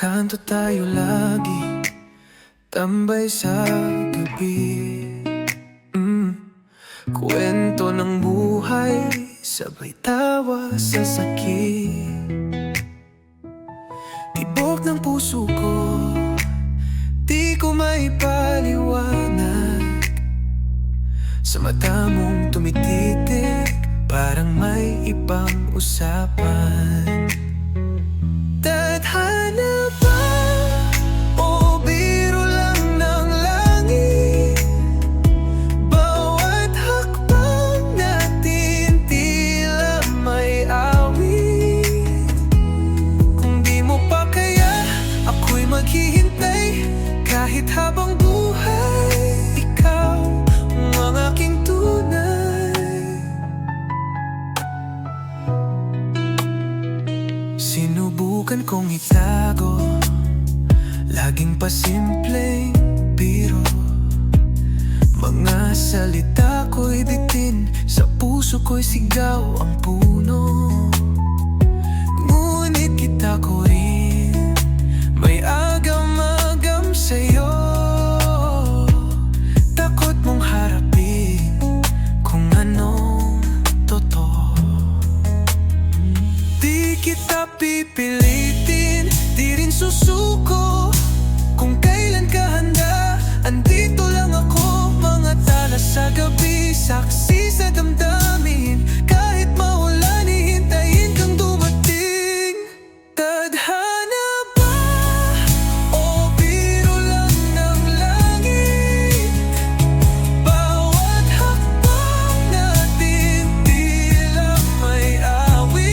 Kanto tayo lagi, tambay sa gabi. Kwento ng buhay, sabay tawa sa sakit. Tibok ng puso ko, di ko maipaliwanag. Sa mata mong tumititig, parang may ibang usapan. Tadhana ba o biro lang ng langit? Bawat hakbang natin tila may awit. Kung di mo pa kaya, ako'y maghihintay. Kahit habang buhay, ikaw ang aking tunay. Sinubukan kong itago, laging pasimpleng biro. Mga salita ko'y bitin, sa puso ko'y sigaw ang puno. Ngunit kita ko rin, may agam-agam sa'yo. Takot mong harapin kung anong totoo. Di kita pipilitin, di rin susuko. Kung kailan ka handa, andito lang ako. Mga tala sa gabi, saksi sa damdamin. Kahit maulan, hihintayin kang dumating. Tadhana ba o biro lang ng langit? Bawat hakbang natin tila may awit.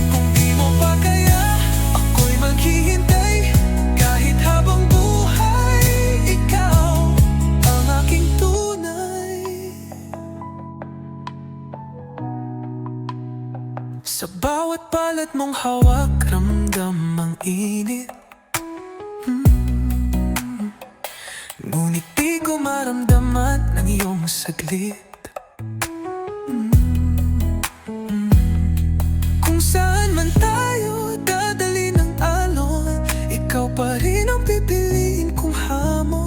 Kung di mo pa kaya, ako'y maghihintay. Kahit habang buhay, ikaw ang aking tunay. Sa bawat palad mong hawak, ramdam ang init. Ngunit di ko maramdaman ng iyong saglit. Kung saan man tayo dadali ng alon, ikaw pa rin ang pipiliin kong hamon.